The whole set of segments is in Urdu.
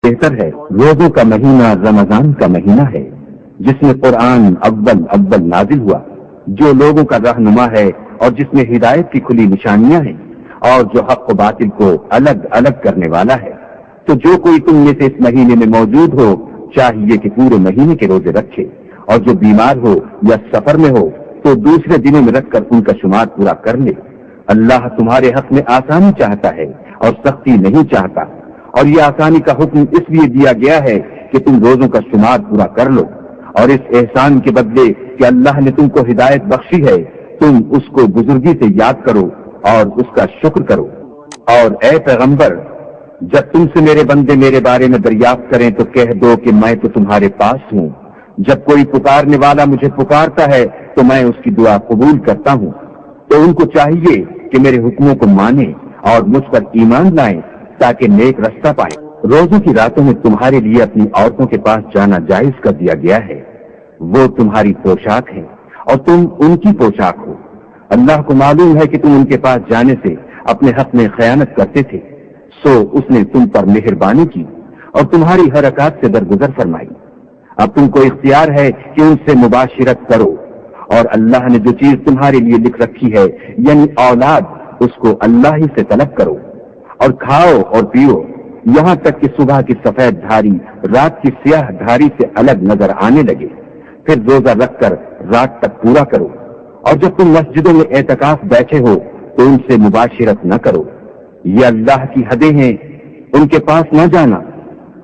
بہتر ہے۔ روزوں کا مہینہ رمضان کا مہینہ ہے جس میں قرآن اول نازل ہوا، جو لوگوں کا رہنما ہے اور جس میں ہدایت کی کھلی نشانیاں ہیں اور جو حق و باطل کو الگ الگ کرنے والا ہے۔ تو جو کوئی تم میں سے اس مہینے میں موجود ہو چاہیے کہ پورے مہینے کے روزے رکھے، اور جو بیمار ہو یا سفر میں ہو تو دوسرے دنوں میں رکھ کر ان کا شمار پورا کر لے۔ اللہ تمہارے حق میں آسانی چاہتا ہے اور سختی نہیں چاہتا، اور یہ آسانی کا حکم اس لیے دیا گیا ہے کہ تم روزوں کا شمار پورا کر لو، اور اس احسان کے بدلے کہ اللہ نے تم کو ہدایت بخشی ہے تم اس کو بزرگی سے یاد کرو اور اس کا شکر کرو۔ اور اے پیغمبر، جب تم سے میرے بندے میرے بارے میں دریافت کریں تو کہہ دو کہ میں تو تمہارے پاس ہوں، جب کوئی پکارنے والا مجھے پکارتا ہے تو میں اس کی دعا قبول کرتا ہوں۔ تو ان کو چاہیے کہ میرے حکموں کو مانیں اور مجھ پر ایمان لائیں تاکہ نیک رستہ پائیں۔ روزوں کی راتوں میں تمہارے لیے اپنی عورتوں کے پاس جانا جائز کر دیا گیا ہے، وہ تمہاری پوشاک ہے اور تم ان کی پوشاک ہو۔ اللہ کو معلوم ہے کہ تم ان کے پاس جانے سے اپنے حق میں خیانت کرتے تھے، سو اس نے تم پر مہربانی کی اور تمہاری حرکات سے درگزر فرمائی۔ اب تم کو اختیار ہے کہ ان سے مباشرت کرو، اور اللہ نے جو چیز تمہارے لیے لکھ رکھی ہے یعنی اولاد، اس کو اللہ ہی سے طلب کرو، اور کھاؤ اور پیو یہاں تک کہ صبح کی سفید دھاری رات کی سیاہ دھاری سے الگ نظر آنے لگے، پھر روزہ رکھ کر رات تک پورا کرو۔ اور جب تم مسجدوں میں اعتکاف بیٹھے ہو تو ان سے مباشرت نہ کرو، یہ اللہ کی حدیں ہیں، ان کے پاس نہ جانا۔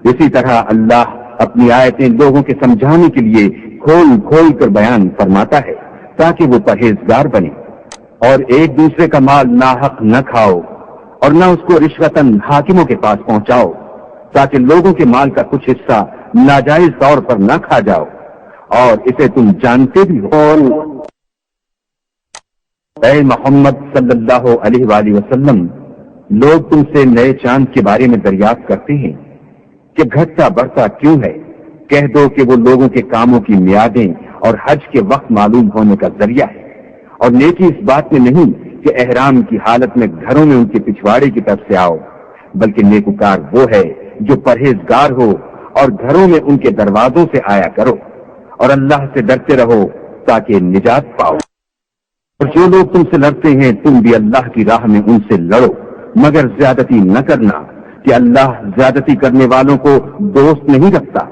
اسی طرح اللہ اپنی آیتیں لوگوں کے سمجھانے کے لیے کھول کھول کر بیان فرماتا ہے تاکہ وہ پرہیزگار بنے۔ اور ایک دوسرے کا مال ناحق نہ کھاؤ اور نہ اس کو رشوتاً حاکموں کے پاس پہنچاؤ، تاکہ لوگوں کے مال کا کچھ حصہ ناجائز طور پر نہ کھا جاؤ، اور اسے تم جانتے بھی ہو۔ اے محمد صلی اللہ علیہ وآلہ وسلم، لوگ تم سے نئے چاند کے بارے میں دریافت کرتے ہیں کہ گھٹتا بڑھتا کیوں ہے؟ کہہ دو کہ وہ لوگوں کے کاموں کی میادیں اور حج کے وقت معلوم ہونے کا ذریعہ ہے، اور نیکی اس بات میں نہیں کہ احرام کی حالت میں گھروں میں ان کے پچھواڑے کی طرف سے آؤ، بلکہ نیکوکار وہ ہے جو پرہیزگار ہو اور گھروں میں ان کے دروازوں سے آیا کرو، اور اللہ سے ڈرتے رہو تاکہ نجات پاؤ۔ اور جو لوگ تم سے لڑتے ہیں تم بھی اللہ کی راہ میں ان سے لڑو، مگر زیادتی نہ کرنا، کہ اللہ زیادتی کرنے والوں کو دوست نہیں رکھتا۔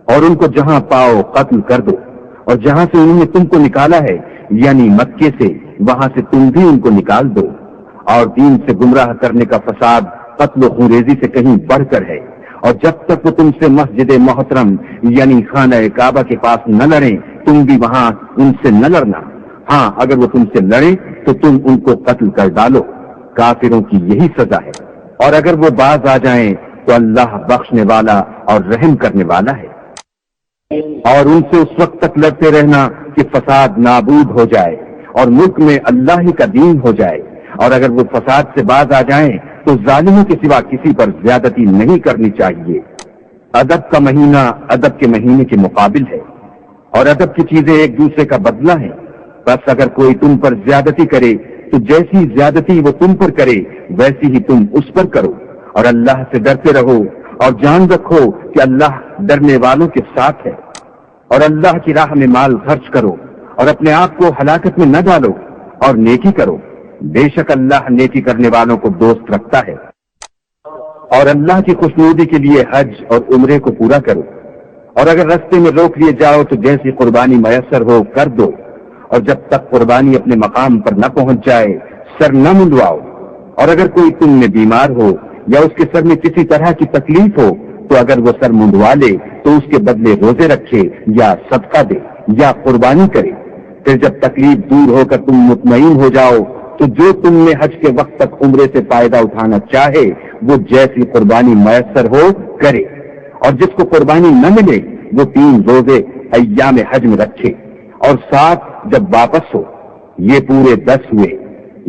اور ان کو جہاں پاؤ قتل کر دو، اور جہاں سے انہوں نے تم کو نکالا ہے یعنی مکے سے، وہاں سے تم بھی ان کو نکال دو۔ اور دین سے گمراہ کرنے کا فساد قتل و خونریزی سے کہیں بڑھ کر ہے، اور جب تک وہ تم سے مسجد محترم یعنی خانہ کعبہ کے پاس نہ لڑیں تم بھی وہاں ان سے نہ لڑنا۔ ہاں اگر وہ تم سے لڑیں تو تم ان کو قتل کر ڈالو، کافروں کی یہی سزا ہے۔ اور اگر وہ باز آ جائیں تو اللہ بخشنے والا اور رحم کرنے والا ہے۔ اور ان سے اس وقت تک لڑتے رہنا کہ فساد نابود ہو جائے اور ملک میں اللہ ہی کا دین ہو جائے، اور اگر وہ فساد سے باز آ جائیں تو ظالموں کے سوا کسی پر زیادتی نہیں کرنی چاہیے۔ ادب کا مہینہ ادب کے مہینے کے مقابل ہے، اور ادب کی چیزیں ایک دوسرے کا بدلہ ہیں۔ بس اگر کوئی تم پر زیادتی کرے تو جیسی زیادتی وہ تم پر کرے ویسی ہی تم اس پر کرو، اور اللہ سے ڈرتے رہو اور جان رکھو کہ اللہ ڈرنے والوں کے ساتھ ہے۔ اور اللہ کی راہ میں مال خرچ کرو اور اپنے آپ کو ہلاکت میں نہ ڈالو، اور نیکی کرو، بے شک اللہ نیکی کرنے والوں کو دوست رکھتا ہے۔ اور اللہ کی خوشنودی کے لیے حج اور عمرے کو پورا کرو، اور اگر رستے میں روک لیے جاؤ تو جیسی قربانی میسر ہو کر دو، اور جب تک قربانی اپنے مقام پر نہ پہنچ جائے سر نہ منڈواؤ۔ اور اگر کوئی تم میں بیمار ہو یا اس کے سر میں کسی طرح کی تکلیف ہو تو اگر وہ سر منڈوا لے تو اس کے بدلے روزے رکھے یا صدقہ دے یا قربانی کرے۔ پھر جب تکلیف دور ہو کر تم مطمئن ہو جاؤ تو جو تم نے حج کے وقت تک عمرے سے فائدہ اٹھانا چاہے وہ جیسی قربانی میسر ہو کرے، اور جس کو قربانی نہ ملے وہ 3 روزے ایام حج میں رکھے، اور 7 جب واپس ہو۔ یہ پورے 10 ہوئے۔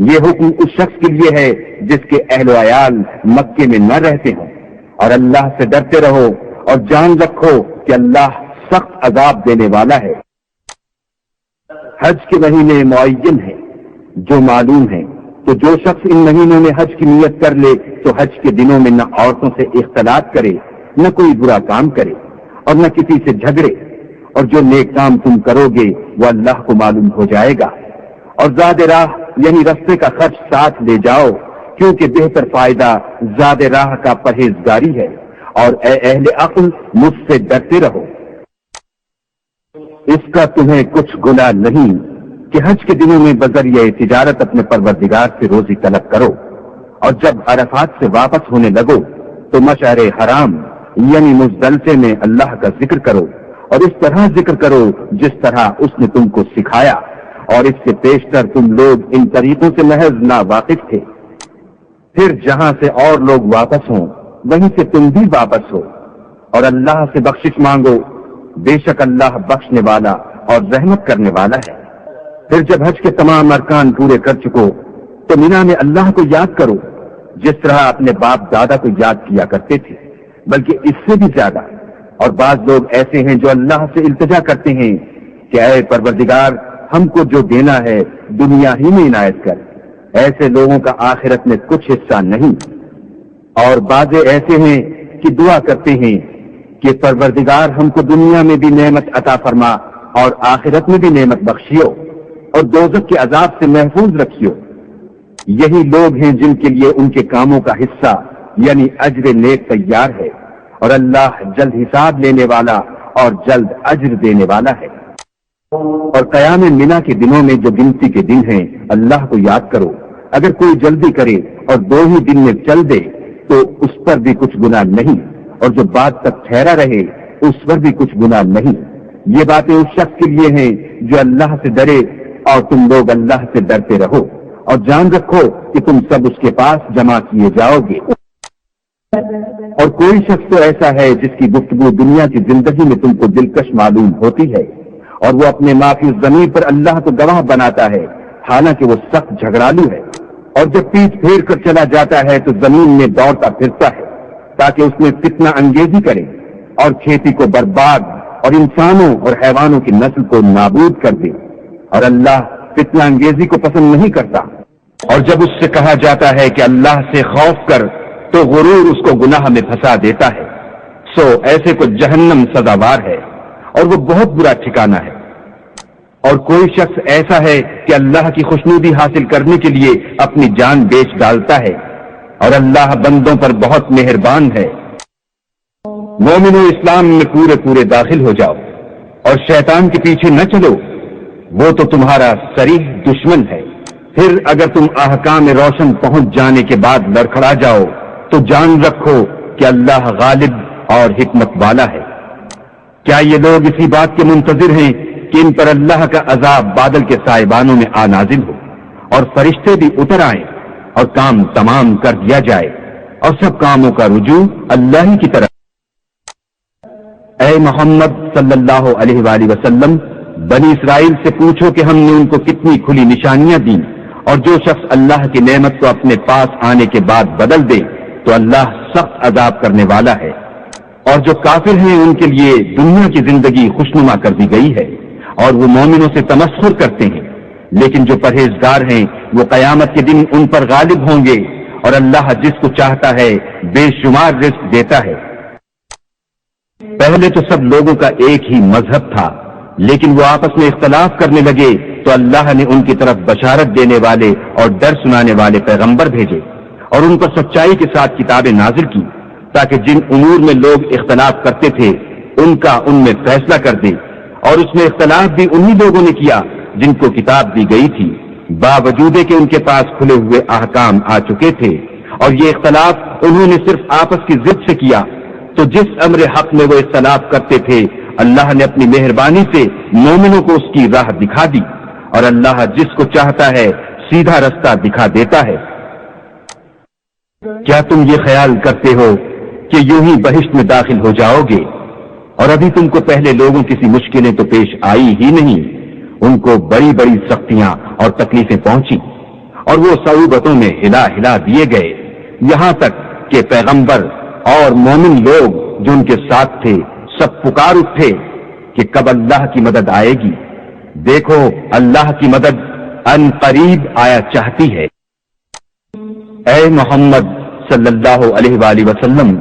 یہ حکم اس شخص کے لیے ہے جس کے اہل و عیال مکے میں نہ رہتے ہوں۔ اور اللہ سے ڈرتے رہو اور جان رکھو کہ اللہ سخت عذاب دینے والا ہے۔ حج کے مہینے معین ہیں جو معلوم ہیں، تو جو شخص ان مہینوں میں حج کی نیت کر لے تو حج کے دنوں میں نہ عورتوں سے اختلاط کرے نہ کوئی برا کام کرے اور نہ کسی سے جھگڑے، اور جو نیک کام تم کرو گے وہ اللہ کو معلوم ہو جائے گا، اور زاد راہ یعنی رستے کا خرچ ساتھ لے جاؤ، کیونکہ بہتر فائدہ زاد راہ کا پرہیزگاری ہے، اور اے اہل عقل مجھ سے ڈرتے رہو۔ اس کا تمہیں کچھ گناہ نہیں کہ حج کے دنوں میں بذریعہ تجارت اپنے پروردگار سے روزی طلب کرو، اور جب عرفات سے واپس ہونے لگو تو مشعر حرام یعنی مزدلفے میں اللہ کا ذکر کرو، اور اس طرح ذکر کرو جس طرح اس نے تم کو سکھایا، اور اس سے پیشتر تم لوگ ان طریقوں سے محض نا واقف تھے۔ پھر جہاں سے اور لوگ واپس ہوں وہیں سے تم بھی واپس ہو، اور اللہ سے بخشش مانگو، بے شک اللہ بخشنے والا اور رحمت کرنے والا ہے۔ پھر جب حج کے تمام ارکان پورے کر چکو تو مینا میں اللہ کو یاد کرو جس طرح اپنے باپ دادا کو یاد کیا کرتے تھے، بلکہ اس سے بھی زیادہ۔ اور بعض لوگ ایسے ہیں جو اللہ سے التجا کرتے ہیں کہ اے پروردگار ہم کو جو دینا ہے دنیا ہی میں عنایت کر، ایسے لوگوں کا آخرت میں کچھ حصہ نہیں۔ اور بعض ایسے ہیں کہ دعا کرتے ہیں کہ پروردگار ہم کو دنیا میں بھی نعمت عطا فرما اور آخرت میں بھی نعمت بخشیو، اور دوزخ کے عذاب سے محفوظ رکھیو۔ یہی لوگ ہیں جن کے لیے ان کے کاموں کا حصہ یعنی اجر نیک تیار ہے، اور اللہ جلد حساب لینے والا اور جلد اجر دینے والا ہے۔ اور قیام منا کے دنوں میں جو گنتی کے دن ہیں اللہ کو یاد کرو، اگر کوئی جلدی کرے اور 2 ہی دن میں چل دے تو اس پر بھی کچھ گناہ نہیں، اور جو بعد تک ٹھہرا رہے اس پر بھی کچھ گناہ نہیں۔ یہ باتیں اس شخص کے لیے ہیں جو اللہ سے ڈرے، اور تم لوگ اللہ سے ڈرتے رہو، اور جان رکھو کہ تم سب اس کے پاس جمع کیے جاؤ گے۔ اور کوئی شخص تو ایسا ہے جس کی گفتگو دنیا کی زندگی میں تم کو دلکش معلوم ہوتی ہے، اور وہ اپنے معافی ضمیر پر اللہ کو گواہ بناتا ہے، حالانکہ وہ سخت جھگڑالو ہے، اور جب پیچھ پھیر کر چلا جاتا ہے تو زمین میں دوڑتا پھرتا ہے تاکہ اس میں فتنہ انگیزی کرے اور کھیتی کو برباد اور انسانوں اور حیوانوں کی نسل کو نابود کر دے، اور اللہ فتنہ انگیزی کو پسند نہیں کرتا۔ اور جب اس سے کہا جاتا ہے کہ اللہ سے خوف کر تو غرور اس کو گناہ میں پھنسا دیتا ہے، سو ایسے کو جہنم سزاوار ہے اور وہ بہت برا ٹھکانہ ہے۔ اور کوئی شخص ایسا ہے کہ اللہ کی خوشنودی حاصل کرنے کے لیے اپنی جان بیچ ڈالتا ہے، اور اللہ بندوں پر بہت مہربان ہے۔ مومنو اسلام میں پورے پورے داخل ہو جاؤ اور شیطان کے پیچھے نہ چلو، وہ تو تمہارا صریح دشمن ہے۔ پھر اگر تم احکام روشن پہنچ جانے کے بعد لڑکھڑا جاؤ تو جان رکھو کہ اللہ غالب اور حکمت والا ہے۔ کیا یہ لوگ اسی بات کے منتظر ہیں کہ ان پر اللہ کا عذاب بادل کے سائبانوں میں آ نازل ہو اور فرشتے بھی اتر آئیں اور کام تمام کر دیا جائے اور سب کاموں کا رجوع اللہ ہی کی طرف؟ اے محمد صلی اللہ علیہ وآلہ وسلم، بنی اسرائیل سے پوچھو کہ ہم نے ان کو کتنی کھلی نشانیاں دیں، اور جو شخص اللہ کی نعمت کو اپنے پاس آنے کے بعد بدل دے تو اللہ سخت عذاب کرنے والا ہے۔ اور جو کافر ہیں ان کے لیے دنیا کی زندگی خوشنما کر دی گئی ہے، اور وہ مومنوں سے تمسخر کرتے ہیں، لیکن جو پرہیزگار ہیں وہ قیامت کے دن ان پر غالب ہوں گے، اور اللہ جس کو چاہتا ہے بے شمار رزق دیتا ہے۔ پہلے تو سب لوگوں کا ایک ہی مذہب تھا، لیکن وہ آپس میں اختلاف کرنے لگے تو اللہ نے ان کی طرف بشارت دینے والے اور ڈر سنانے والے پیغمبر بھیجے، اور ان پر سچائی کے ساتھ کتابیں نازل کی، تاکہ جن امور میں لوگ اختلاف کرتے تھے ان کا ان میں فیصلہ کر دے۔ اور اس میں اختلاف بھی انہی لوگوں نے کیا جن کو کتاب دی گئی تھی، باوجود کہ ان کے پاس کھلے ہوئے احکام آ چکے تھے، اور یہ اختلاف انہوں نے صرف آپس کی ضد سے کیا۔ تو جس امر حق میں وہ اختلاف کرتے تھے اللہ نے اپنی مہربانی سے مومنوں کو اس کی راہ دکھا دی، اور اللہ جس کو چاہتا ہے سیدھا رستہ دکھا دیتا ہے۔ کیا تم یہ خیال کرتے ہو کہ یوں ہی بہشت میں داخل ہو جاؤ گے، اور ابھی تم کو پہلے لوگوں کی سی مشکلیں تو پیش آئی ہی نہیں، ان کو بڑی بڑی سختیاں اور تکلیفیں پہنچی، اور وہ صعوبتوں میں ہلا ہلا دیے گئے، یہاں تک کہ پیغمبر اور مومن لوگ جو ان کے ساتھ تھے سب پکار اٹھے کہ کب اللہ کی مدد آئے گی۔ دیکھو اللہ کی مدد ان قریب آیا چاہتی ہے۔ اے محمد صلی اللہ علیہ وآلہ وسلم،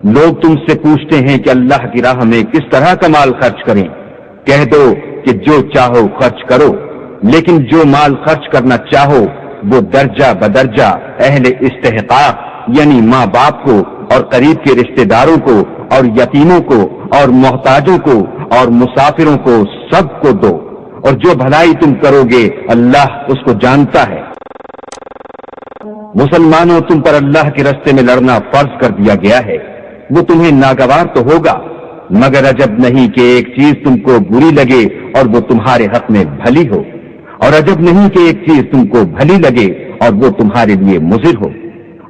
لوگ تم سے پوچھتے ہیں کہ اللہ کی راہ میں کس طرح کا مال خرچ کریں، کہہ دو کہ جو چاہو خرچ کرو، لیکن جو مال خرچ کرنا چاہو وہ درجہ بدرجہ اہل استحقاق یعنی ماں باپ کو اور قریب کے رشتہ داروں کو اور یتیموں کو اور محتاجوں کو اور مسافروں کو سب کو دو، اور جو بھلائی تم کرو گے اللہ اس کو جانتا ہے۔ مسلمانوں، تم پر اللہ کے راستے میں لڑنا فرض کر دیا گیا ہے، وہ تمہیں ناگوار تو ہوگا، مگر عجب نہیں کہ ایک چیز تم کو بری لگے اور وہ تمہارے حق میں بھلی ہو، اور عجب نہیں کہ ایک چیز تم کو بھلی لگے اور وہ تمہارے لیے مضر ہو،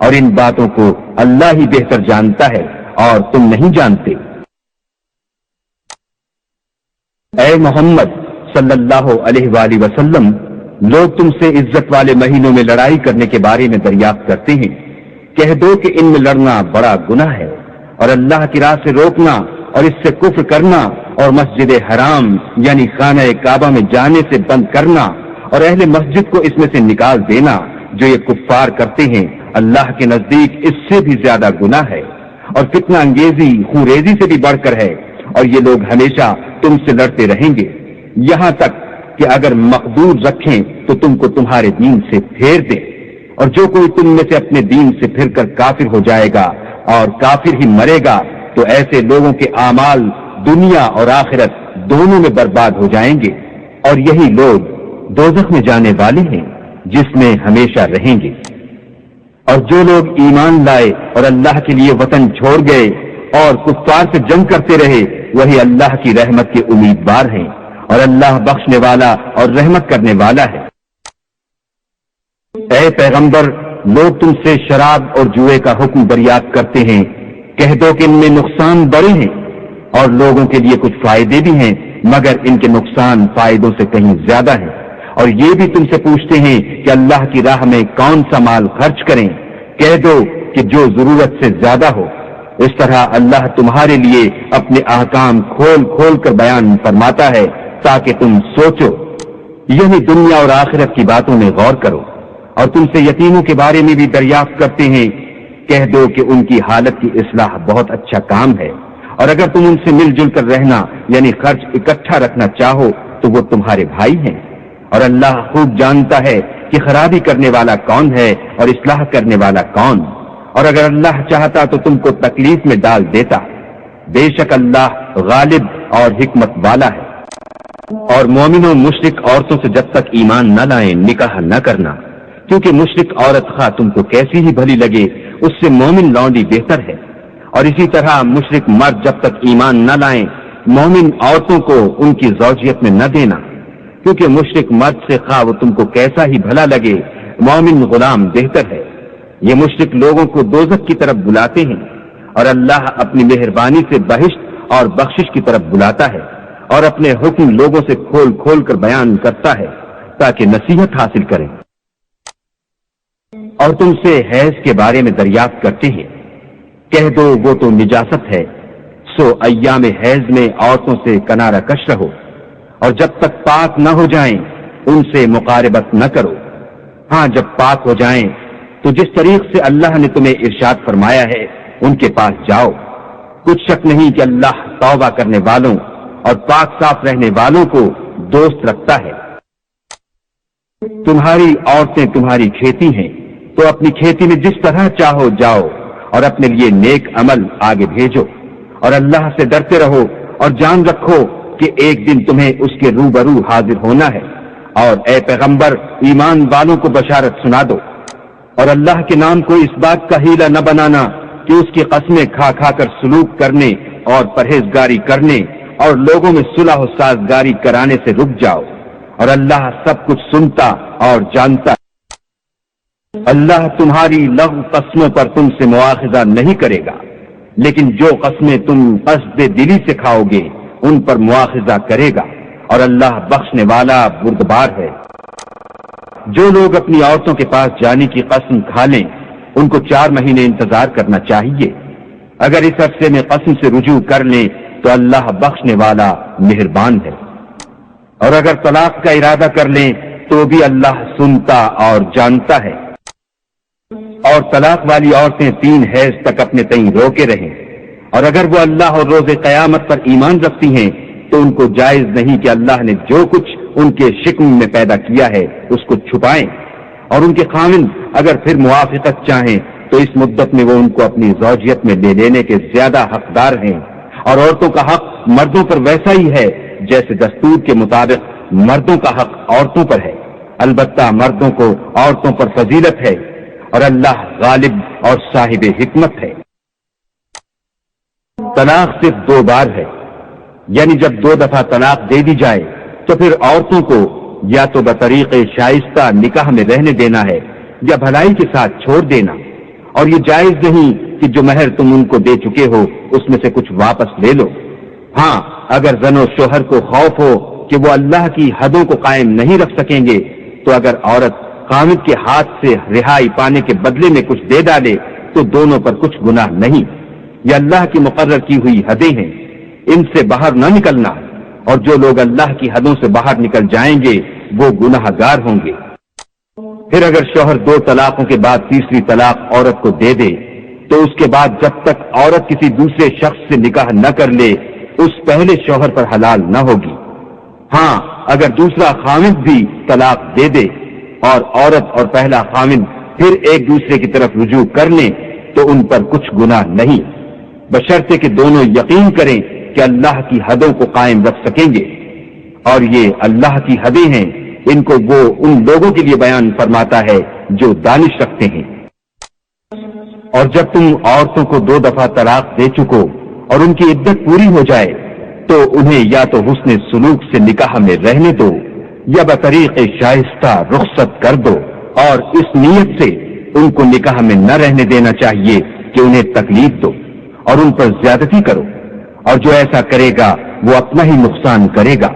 اور ان باتوں کو اللہ ہی بہتر جانتا ہے اور تم نہیں جانتے۔ اے محمد صلی اللہ علیہ وآلہ وسلم، لوگ تم سے عزت والے مہینوں میں لڑائی کرنے کے بارے میں دریافت کرتے ہیں، کہہ دو کہ ان میں لڑنا بڑا گناہ ہے، اور اللہ کی راہ سے روکنا اور اس سے کفر کرنا اور مسجد حرام یعنی خانہ کعبہ میں جانے سے بند کرنا اور اہل مسجد کو اس میں سے نکال دینا جو یہ کفار کرتے ہیں، اللہ کے نزدیک اس سے بھی زیادہ گناہ ہے، اور فتنہ انگیزی خونریزی سے بھی بڑھ کر ہے، اور یہ لوگ ہمیشہ تم سے لڑتے رہیں گے یہاں تک کہ اگر مقدور رکھیں تو تم کو تمہارے دین سے پھیر دیں، اور جو کوئی تم میں سے اپنے دین سے پھر کر کافر ہو جائے گا اور کافر ہی مرے گا تو ایسے لوگوں کے اعمال دنیا اور آخرت دونوں میں برباد ہو جائیں گے، اور یہی لوگ دوزخ میں جانے والے ہیں جس میں ہمیشہ رہیں گے۔ اور جو لوگ ایمان لائے اور اللہ کے لیے وطن چھوڑ گئے اور کفار سے جنگ کرتے رہے وہی اللہ کی رحمت کے امیدوار ہیں، اور اللہ بخشنے والا اور رحمت کرنے والا ہے۔ اے پیغمبر، لوگ تم سے شراب اور جوئے کا حکم دریافت کرتے ہیں، کہہ دو کہ ان میں نقصان بڑے ہیں اور لوگوں کے لیے کچھ فائدے بھی ہیں، مگر ان کے نقصان فائدوں سے کہیں زیادہ ہیں۔ اور یہ بھی تم سے پوچھتے ہیں کہ اللہ کی راہ میں کون سا مال خرچ کریں، کہہ دو کہ جو ضرورت سے زیادہ ہو۔ اس طرح اللہ تمہارے لیے اپنے احکام کھول کھول کر بیان فرماتا ہے تاکہ تم سوچو، یعنی دنیا اور آخرت کی باتوں میں غور کرو۔ اور تم سے یتیموں کے بارے میں بھی دریافت کرتے ہیں، کہہ دو کہ ان کی حالت کی اصلاح بہت اچھا کام ہے، اور اگر تم ان سے مل جل کر رہنا یعنی خرچ اکٹھا رکھنا چاہو تو وہ تمہارے بھائی ہیں، اور اللہ خوب جانتا ہے کہ خرابی کرنے والا کون ہے اور اصلاح کرنے والا کون، اور اگر اللہ چاہتا تو تم کو تکلیف میں ڈال دیتا، بے شک اللہ غالب اور حکمت والا ہے۔ اور مومنوں، مشرک عورتوں سے جب تک ایمان نہ لائیں نکاح نہ کرنا، کیونکہ مشرک عورت خواہ تم کو کیسی ہی بھلی لگے اس سے مومن لونڈی بہتر ہے، اور اسی طرح مشرک مرد جب تک ایمان نہ لائیں مومن عورتوں کو ان کی زوجیت میں نہ دینا، کیونکہ مشرک مرد سے خواہ وہ تم کو کیسا ہی بھلا لگے مومن غلام بہتر ہے۔ یہ مشرک لوگوں کو دوزخ کی طرف بلاتے ہیں، اور اللہ اپنی مہربانی سے بہشت اور بخشش کی طرف بلاتا ہے، اور اپنے حکم لوگوں سے کھول کھول کر بیان کرتا ہے تاکہ نصیحت حاصل کریں۔ اور تم سے حیض کے بارے میں دریافت کرتے ہیں، کہہ دو وہ تو نجاست ہے، سو ایام حیض میں عورتوں سے کنارہ کش رہو، اور جب تک پاک نہ ہو جائیں ان سے مقاربت نہ کرو، ہاں جب پاک ہو جائیں تو جس طریق سے اللہ نے تمہیں ارشاد فرمایا ہے ان کے پاس جاؤ، کچھ شک نہیں کہ اللہ توبہ کرنے والوں اور پاک صاف رہنے والوں کو دوست رکھتا ہے۔ تمہاری عورتیں تمہاری کھیتی ہیں تو اپنی کھیتی میں جس طرح چاہو جاؤ، اور اپنے لیے نیک عمل آگے بھیجو، اور اللہ سے ڈرتے رہو، اور جان رکھو کہ ایک دن تمہیں اس کے روبرو حاضر ہونا ہے۔ اور اے پیغمبر، ایمان والوں کو بشارت سنا دو، اور اللہ کے نام کو اس بات کا ہیلا نہ بنانا کہ اس کی قسمیں کھا کھا کر سلوک کرنے اور پرہیزگاری کرنے اور لوگوں میں صلح و سازگاری کرانے سے رک جاؤ، اور اللہ سب کچھ سنتا اور جانتا۔ اللہ تمہاری لغو قسموں پر تم سے مواخذہ نہیں کرے گا، لیکن جو قسمیں تم قصد دلی سے کھاؤ گے ان پر مواخذہ کرے گا، اور اللہ بخشنے والا بردبار ہے۔ جو لوگ اپنی عورتوں کے پاس جانے کی قسم کھا لیں ان کو 4 مہینے انتظار کرنا چاہیے، اگر اس عرصے میں قسم سے رجوع کر لیں تو اللہ بخشنے والا مہربان ہے، اور اگر طلاق کا ارادہ کر لیں تو بھی اللہ سنتا اور جانتا ہے۔ اور طلاق والی عورتیں 3 حیض تک اپنے تئیں روکے رہیں، اور اگر وہ اللہ اور روز قیامت پر ایمان رکھتی ہیں تو ان کو جائز نہیں کہ اللہ نے جو کچھ ان کے شکم میں پیدا کیا ہے اس کو چھپائیں، اور ان کے خاوند اگر پھر موافقت چاہیں تو اس مدت میں وہ ان کو اپنی زوجیت میں لے لینے کے زیادہ حقدار ہیں، اور عورتوں کا حق مردوں پر ویسا ہی ہے جیسے دستور کے مطابق مردوں کا حق عورتوں پر ہے، البتہ مردوں کو عورتوں پر فضیلت ہے، اور اللہ غالب اور صاحب حکمت ہے۔ طلاق صرف 2 بار ہے، یعنی جب 2 دفعہ طلاق دے دی جائے تو پھر عورتوں کو یا تو بطریق شائستہ نکاح میں رہنے دینا ہے یا بھلائی کے ساتھ چھوڑ دینا، اور یہ جائز نہیں کہ جو مہر تم ان کو دے چکے ہو اس میں سے کچھ واپس لے لو۔ ہاں اگر زن و شوہر کو خوف ہو کہ وہ اللہ کی حدوں کو قائم نہیں رکھ سکیں گے تو اگر عورت خامد کے ہاتھ سے رہائی پانے کے بدلے میں کچھ دے ڈالے تو دونوں پر کچھ گناہ نہیں، یہ اللہ کی مقرر کی ہوئی حدیں ہیں، ان سے باہر نہ نکلنا، اور جو لوگ اللہ کی حدوں سے باہر نکل جائیں گے وہ گناہ گار ہوں گے۔ پھر اگر شوہر 2 طلاقوں کے بعد تیسری طلاق عورت کو دے دے تو اس کے بعد جب تک عورت کسی دوسرے شخص سے نکاح نہ کر لے اس پہلے شوہر پر حلال نہ ہوگی۔ ہاں اگر دوسرا خامد بھی طلاق دے دے اور عورت اور پہلا خامد پھر ایک دوسرے کی طرف رجوع کر لیں تو ان پر کچھ گناہ نہیں، بشرطے کہ دونوں یقین کریں کہ اللہ کی حدوں کو قائم رکھ سکیں گے، اور یہ اللہ کی حدیں ہیں، ان کو وہ ان لوگوں کے لیے بیان فرماتا ہے جو دانش رکھتے ہیں۔ اور جب تم عورتوں کو 2 دفعہ طلاق دے چکو اور ان کی عدت پوری ہو جائے تو انہیں یا تو حسن سلوک سے نکاح میں رہنے دو یا بطریق شائستہ رخصت کر دو، اور اس نیت سے ان کو نکاح میں نہ رہنے دینا چاہیے کہ انہیں تکلیف دو اور ان پر زیادتی کرو، اور جو ایسا کرے گا وہ اپنا ہی نقصان کرے گا،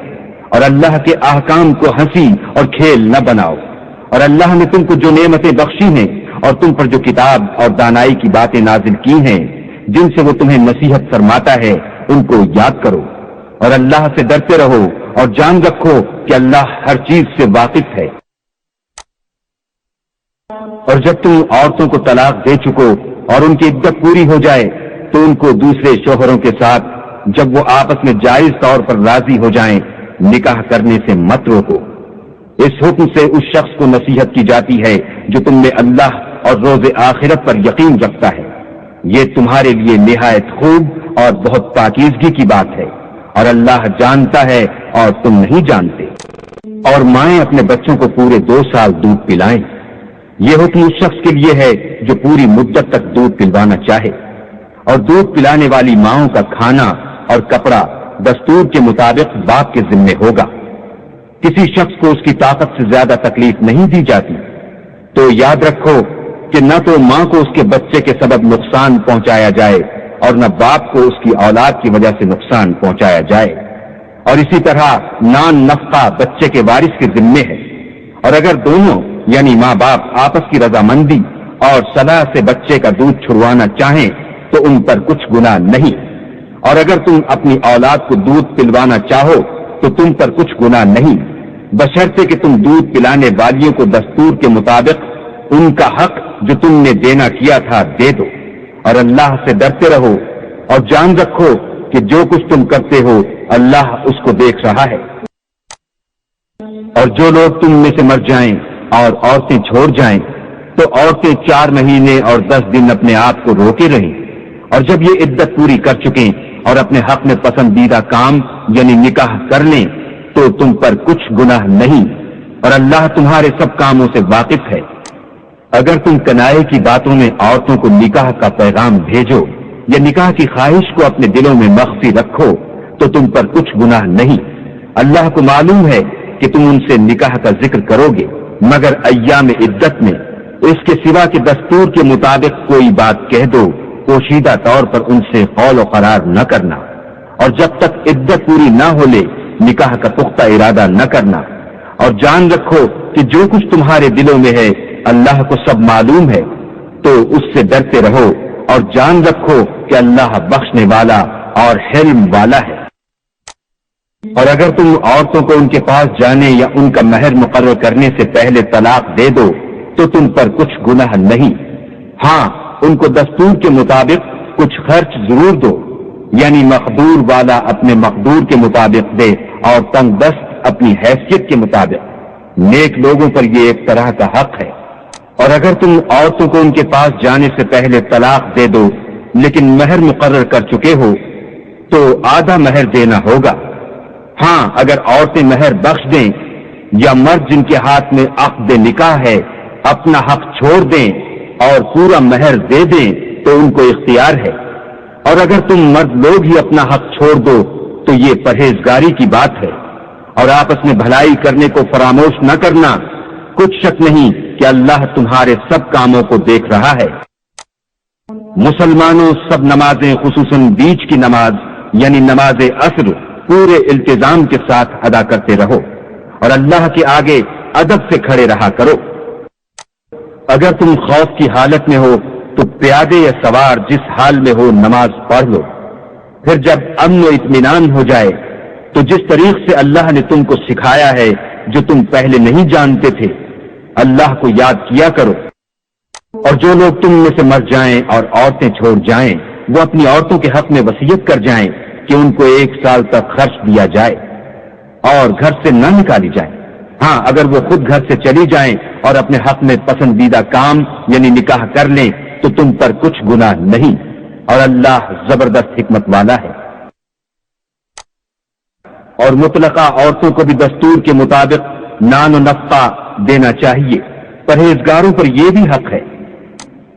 اور اللہ کے احکام کو ہنسی اور کھیل نہ بناؤ، اور اللہ نے تم کو جو نعمتیں بخشی ہیں اور تم پر جو کتاب اور دانائی کی باتیں نازل کی ہیں جن سے وہ تمہیں نصیحت فرماتا ہے ان کو یاد کرو، اور اللہ سے ڈرتے رہو اور جان رکھو کہ اللہ ہر چیز سے واقف ہے۔ اور جب تم عورتوں کو طلاق دے چکو اور ان کی عدت پوری ہو جائے تو ان کو دوسرے شوہروں کے ساتھ جب وہ آپس میں جائز طور پر راضی ہو جائیں نکاح کرنے سے مت روکو۔ اس حکم سے اس شخص کو نصیحت کی جاتی ہے جو تم میں اللہ اور روز آخرت پر یقین رکھتا ہے، یہ تمہارے لیے نہایت خوب اور بہت پاکیزگی کی بات ہے، اور اللہ جانتا ہے اور تم نہیں جانتے۔ اور مائیں اپنے بچوں کو پورے 2 سال دودھ پلائیں، یہ حکم اس شخص کے لیے ہے جو پوری مدت تک دودھ پلوانا چاہے، اور دودھ پلانے والی ماؤں کا کھانا اور کپڑا دستور کے مطابق باپ کے ذمے ہوگا۔ کسی شخص کو اس کی طاقت سے زیادہ تکلیف نہیں دی جاتی، تو یاد رکھو کہ نہ تو ماں کو اس کے بچے کے سبب نقصان پہنچایا جائے اور نہ باپ کو اس کی اولاد کی وجہ سے نقصان پہنچایا جائے، اور اسی طرح نان نفقہ بچے کے وارث کے ذمے ہے، اور اگر دونوں یعنی ماں باپ آپس کی رضامندی اور صلاح سے بچے کا دودھ چھڑوانا چاہیں تو ان پر کچھ گناہ نہیں، اور اگر تم اپنی اولاد کو دودھ پلوانا چاہو تو تم پر کچھ گناہ نہیں، بشرطے کہ تم دودھ پلانے والیوں کو دستور کے مطابق ان کا حق جو تم نے دینا کیا تھا دے دو، اور اللہ سے ڈرتے رہو اور جان رکھو کہ جو کچھ تم کرتے ہو اللہ اس کو دیکھ رہا ہے۔ اور جو لوگ تم میں سے مر جائیں اور عورتیں چھوڑ جائیں تو عورتیں 4 مہینے اور 10 دن اپنے آپ کو روکے رہیں، اور جب یہ عدت پوری کر چکیں اور اپنے حق میں پسندیدہ کام یعنی نکاح کر لیں تو تم پر کچھ گناہ نہیں، اور اللہ تمہارے سب کاموں سے واقف ہے۔ اگر تم کنائے کی باتوں میں عورتوں کو نکاح کا پیغام بھیجو یا نکاح کی خواہش کو اپنے دلوں میں مخفی رکھو تو تم پر کچھ گناہ نہیں، اللہ کو معلوم ہے کہ تم ان سے نکاح کا ذکر کرو گے مگر ایام عدت میں، اس کے سوا کہ دستور کے مطابق کوئی بات کہہ دو، پوشیدہ طور پر ان سے قول و قرار نہ کرنا، اور جب تک عدت پوری نہ ہو لے نکاح کا پختہ ارادہ نہ کرنا، اور جان رکھو کہ جو کچھ تمہارے دلوں میں ہے اللہ کو سب معلوم ہے، تو اس سے ڈرتے رہو اور جان رکھو کہ اللہ بخشنے والا اور حلم والا ہے۔ اور اگر تم عورتوں کو ان کے پاس جانے یا ان کا مہر مقرر کرنے سے پہلے طلاق دے دو تو تم پر کچھ گناہ نہیں، ہاں ان کو دستور کے مطابق کچھ خرچ ضرور دو، یعنی مقدور والا اپنے مقدور کے مطابق دے اور تنگ دست اپنی حیثیت کے مطابق۔ نیک لوگوں پر یہ ایک طرح کا حق ہے۔ اور اگر تم عورتوں کو ان کے پاس جانے سے پہلے طلاق دے دو لیکن مہر مقرر کر چکے ہو تو آدھا مہر دینا ہوگا۔ ہاں اگر عورتیں مہر بخش دیں یا مرد جن کے ہاتھ میں عقد نکاح ہے اپنا حق چھوڑ دیں اور پورا مہر دے دیں تو ان کو اختیار ہے۔ اور اگر تم مرد لوگ ہی اپنا حق چھوڑ دو تو یہ پرہیزگاری کی بات ہے۔ اور آپس میں بھلائی کرنے کو فراموش نہ کرنا، کچھ شک نہیں کہ اللہ تمہارے سب کاموں کو دیکھ رہا ہے۔ مسلمانوں سب نمازیں خصوصاً بیچ کی نماز یعنی نماز عصر پورے التزام کے ساتھ ادا کرتے رہو اور اللہ کے آگے ادب سے کھڑے رہا کرو۔ اگر تم خوف کی حالت میں ہو تو پیادے یا سوار جس حال میں ہو نماز پڑھ لو، پھر جب امن و اطمینان ہو جائے تو جس طریق سے اللہ نے تم کو سکھایا ہے جو تم پہلے نہیں جانتے تھے اللہ کو یاد کیا کرو۔ اور جو لوگ تم میں سے مر جائیں اور عورتیں چھوڑ جائیں وہ اپنی عورتوں کے حق میں وصیت کر جائیں کہ ان کو 1 سال تک خرچ دیا جائے اور گھر سے نہ نکالی جائے۔ ہاں اگر وہ خود گھر سے چلی جائیں اور اپنے حق میں پسندیدہ کام یعنی نکاح کر لیں تو تم پر کچھ گناہ نہیں، اور اللہ زبردست حکمت والا ہے۔ اور مطلقہ عورتوں کو بھی دستور کے مطابق نان و نفقہ دینا چاہیے، پرہیزگاروں پر یہ بھی حق ہے۔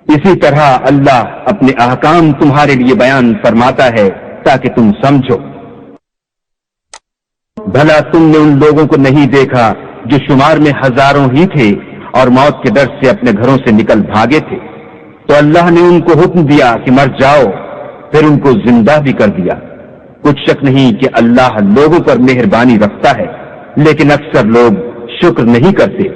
اسی طرح اللہ اپنے احکام تمہارے لیے بیان فرماتا ہے تاکہ تم سمجھو۔ بھلا تم نے ان لوگوں کو نہیں دیکھا جو شمار میں ہزاروں ہی تھے اور موت کے ڈر سے اپنے گھروں سے نکل بھاگے تھے، تو اللہ نے ان کو حکم دیا کہ مر جاؤ، پھر ان کو زندہ بھی کر دیا۔ کچھ شک نہیں کہ اللہ لوگوں پر مہربانی رکھتا ہے، لیکن اکثر لوگ شکر نہیں کرتے۔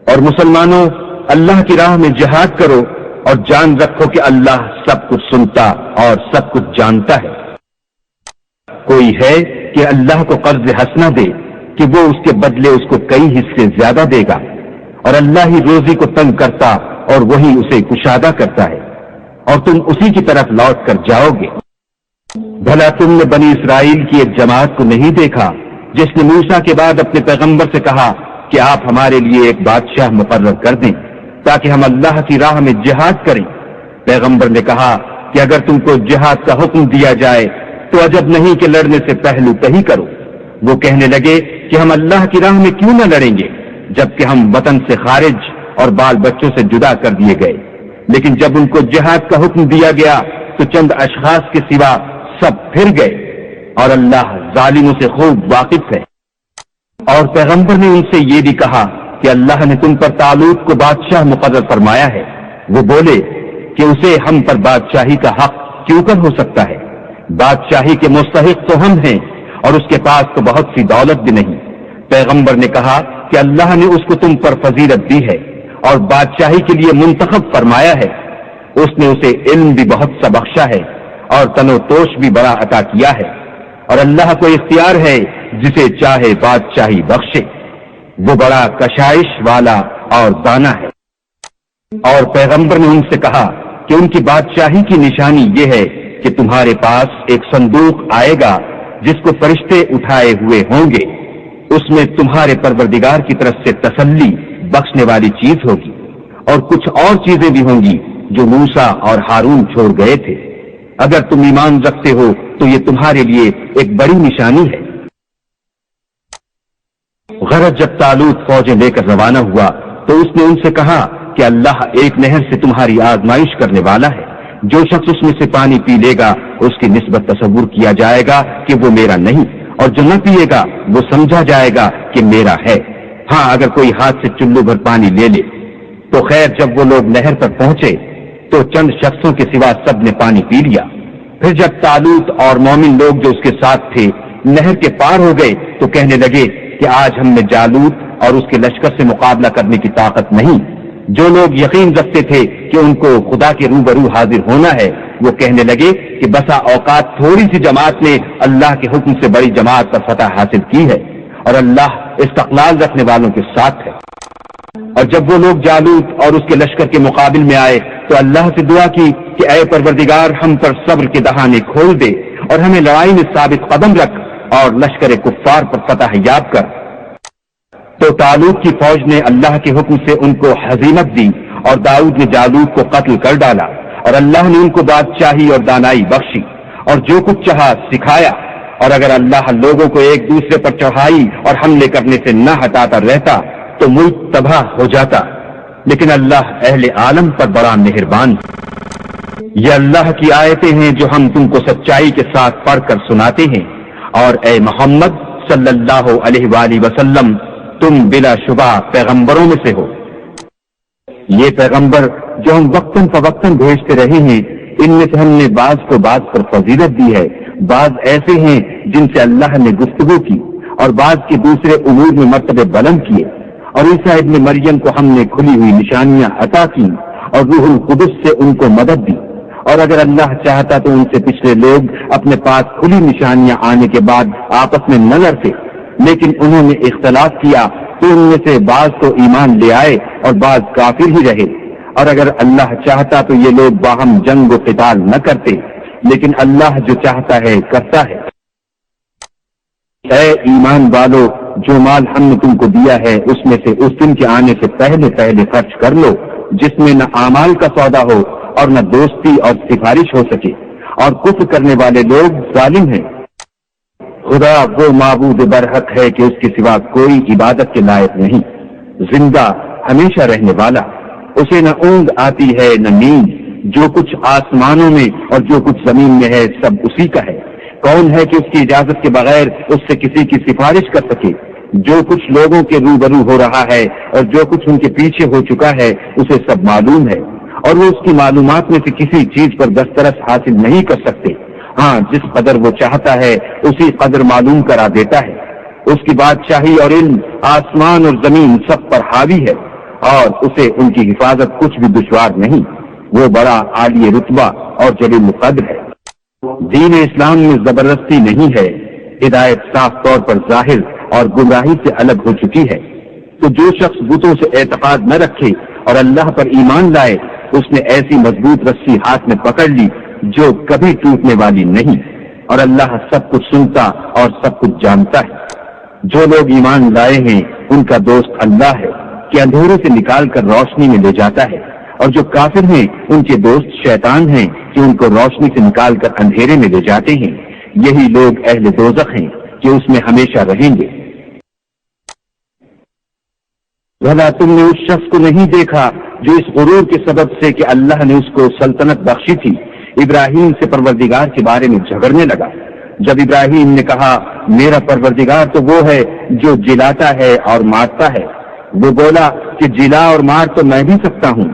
اور مسلمانوں اللہ کی راہ میں جہاد کرو اور جان رکھو کہ اللہ سب کچھ سنتا اور سب کچھ جانتا ہے۔ کوئی ہے کہ اللہ کو قرض حسنہ دے کہ وہ اس کے بدلے اس کو کئی حصے زیادہ دے گا، اور اللہ ہی روزی کو تنگ کرتا اور وہی اسے کشادہ کرتا ہے، اور تم اسی کی طرف لوٹ کر جاؤ گے۔ بھلا تم نے بنی اسرائیل کی ایک جماعت کو نہیں دیکھا جس نے موسیٰ کے بعد اپنے پیغمبر سے کہا کہ آپ ہمارے لیے ایک بادشاہ مقرر کر دیں تاکہ ہم اللہ کی راہ میں جہاد کریں۔ پیغمبر نے کہا کہ اگر تم کو جہاد کا حکم دیا جائے تو عجب نہیں کہ لڑنے سے پہلو تہی کرو۔ وہ کہنے لگے کہ ہم اللہ کی راہ میں کیوں نہ لڑیں گے جبکہ ہم وطن سے خارج اور بال بچوں سے جدا کر دیے گئے۔ لیکن جب ان کو جہاد کا حکم دیا گیا تو چند اشخاص کے سوا سب پھر گئے، اور اللہ ظالموں سے خوب واقف ہے۔ اور پیغمبر نے ان سے یہ بھی کہا کہ اللہ نے تم پر طالوت کو بادشاہ مقرر فرمایا ہے۔ وہ بولے کہ اسے ہم پر بادشاہی کا حق کیوں کر ہو سکتا ہے؟ بادشاہی کے مستحق تو ہم ہیں اور اس کے پاس تو بہت سی دولت بھی نہیں۔ پیغمبر نے کہا کہ اللہ نے اس کو تم پر فضیلت دی ہے اور بادشاہی کے لیے منتخب فرمایا ہے۔ اس نے اسے علم بھی بہت سا بخشا ہے اور تن و توش بھی بڑا عطا کیا ہے، اور اللہ کو اختیار ہے جسے چاہے بادشاہی بخشے۔ وہ بڑا کشائش والا اور دانا ہے۔ اور پیغمبر نے ان سے کہا کہ ان کی بادشاہی کی نشانی یہ ہے کہ تمہارے پاس ایک صندوق آئے گا جس کو فرشتے اٹھائے ہوئے ہوں گے، اس میں تمہارے پروردگار کی طرف سے تسلی بخشنے والی چیز ہوگی، اور کچھ اور چیزیں بھی ہوں گی جو موسیٰ اور ہارون چھوڑ گئے تھے۔ اگر تم ایمان رکھتے ہو تو یہ تمہارے لیے ایک بڑی نشانی ہے۔ غرض جب طالوت فوجیں لے کر روانہ ہوا تو اس نے ان سے کہا کہ اللہ ایک نہر سے تمہاری آزمائش کرنے والا ہے، جو شخص اس میں سے پانی پی لے گا اس کی نسبت تصور کیا جائے گا کہ وہ میرا نہیں، اور جو نہ پیے گا وہ سمجھا جائے گا کہ میرا ہے۔ ہاں اگر کوئی ہاتھ سے چلو بھر پانی لے لے تو خیر۔ جب وہ لوگ نہر پر پہنچے تو چند شخصوں کے سوا سب نے پانی پی لیا۔ پھر جب طالوت اور مومن لوگ جو اس کے ساتھ تھے نہر کے پار ہو گئے تو کہنے لگے کہ آج ہم نے جالوت اور اس کے لشکر سے مقابلہ کرنے کی طاقت نہیں۔ جو لوگ یقین رکھتے تھے کہ ان کو خدا کے روبرو حاضر ہونا ہے وہ کہنے لگے کہ بسا اوقات تھوڑی سی جماعت نے اللہ کے حکم سے بڑی جماعت پر فتح حاصل کی ہے، اور اللہ استقلال رکھنے والوں کے ساتھ ہے۔ اور جب وہ لوگ جالوت اور اس کے لشکر کے مقابل میں آئے تو اللہ سے دعا کی کہ اے پروردگار ہم پر صبر کے دہانے کھول دے اور ہمیں لڑائی میں ثابت قدم رکھ اور لشکر کفار پر فتح یاب کر۔ تو طالوت کی فوج نے اللہ کے حکم سے ان کو ہزیمت دی اور داؤد نے جالوت کو قتل کر ڈالا، اور اللہ نے ان کو بادشاہی اور دانائی بخشی اور جو کچھ چاہا سکھایا۔ اور اگر اللہ لوگوں کو ایک دوسرے پر چڑھائی اور حملے کرنے سے نہ ہٹاتا رہتا تو ملک تباہ ہو جاتا، لیکن اللہ اہل عالم پر بڑا مہربان ہے۔ یہ اللہ کی آیتیں ہیں جو ہم تم کو سچائی کے ساتھ پڑھ کر سناتے ہیں، اور اے محمد صلی اللہ علیہ وآلہ وسلم تم بلا شبہ پیغمبروں میں سے ہو۔ یہ پیغمبر جو ہم وقتاً فوقتاً بھیجتے رہے ہیں، ان میں سے ہم نے بعض کو بعض پر فضیلت دی ہے، بعض ایسے ہیں جن سے اللہ نے گفتگو کی اور بعض کے دوسرے امور میں مرتبے بلند کیے، اور عیسیٰ ابن مریم کو ہم نے کھلی ہوئی نشانیاں عطا کی اور روح القدس سے ان کو مدد دی، اور اگر اللہ چاہتا تو ان سے پچھلے لوگ اپنے پاس کھلی نشانیاں آنے کے بعد آپس میں نہ لڑتے، لیکن انہوں نے اختلاف کیا تو ان میں سے بعض تو ایمان لے آئے اور بعض کافر ہی رہے، اور اگر اللہ چاہتا تو یہ لوگ باہم جنگ و قتال نہ کرتے، لیکن اللہ جو چاہتا ہے کرتا ہے۔ اے ایمان والو، جو مال ہم نے تم کو دیا ہے اس میں سے اس دن کے آنے سے پہلے پہلے خرچ کر لو، جس میں نہ اعمال کا سودا ہو اور نہ دوستی اور سفارش ہو سکے، اور کفر کرنے والے لوگ ظالم ہیں۔ خدا وہ معبود برحق ہے کہ اس کے سوا کوئی عبادت کے لائق نہیں، زندہ ہمیشہ رہنے والا، اسے نہ اونگ آتی ہے نہ نیند، جو کچھ آسمانوں میں اور جو کچھ زمین میں ہے سب اسی کا ہے۔ کون ہے کہ اس کی اجازت کے بغیر اس سے کسی کی سفارش کر سکے؟ جو کچھ لوگوں کے روبرو ہو رہا ہے اور جو کچھ ان کے پیچھے ہو چکا ہے اسے سب معلوم ہے، اور وہ اس کی معلومات میں سے کسی چیز پر دسترس حاصل نہیں کر سکتے۔ ہاں، جس قدر وہ چاہتا ہے اسی قدر معلوم کرا دیتا ہے۔ اس کی بادشاہی اور علم آسمان اور زمین سب پر حاوی ہے، اور اسے ان کی حفاظت کچھ بھی دشوار نہیں۔ وہ بڑا عالی رتبہ اور جلیل قدر ہے۔ دین اسلام میں زبردستی نہیں ہے، ہدایت صاف طور پر ظاہر اور گمراہی سے الگ ہو چکی ہے۔ تو جو شخص بتوں سے اعتقاد نہ رکھے اور اللہ پر ایمان لائے، اس نے ایسی مضبوط رسی ہاتھ میں پکڑ لی جو کبھی ٹوٹنے والی نہیں، اور اللہ سب کچھ سنتا اور سب کچھ جانتا ہے۔ جو لوگ ایمان لائے ہیں ان کا دوست اللہ ہے کہ اندھیرے سے نکال کر روشنی میں لے جاتا ہے، اور جو کافر ہیں ان کے دوست شیطان ہیں کہ ان کو روشنی سے نکال کر اندھیرے میں لے جاتے ہیں۔ یہی لوگ اہل دوزخ ہیں کہ اس میں ہمیشہ رہیں گے۔ بھلا تم نے اس شخص کو نہیں دیکھا جو اس غرور کے سبب سے کہ اللہ نے اس کو سلطنت بخشی تھی، ابراہیم سے پروردگار کے بارے میں جھگڑنے لگا؟ جب ابراہیم نے کہا میرا پروردگار تو وہ ہے جو جلاتا ہے اور مارتا ہے، وہ بولا کہ جلا اور مار تو میں بھی سکتا ہوں۔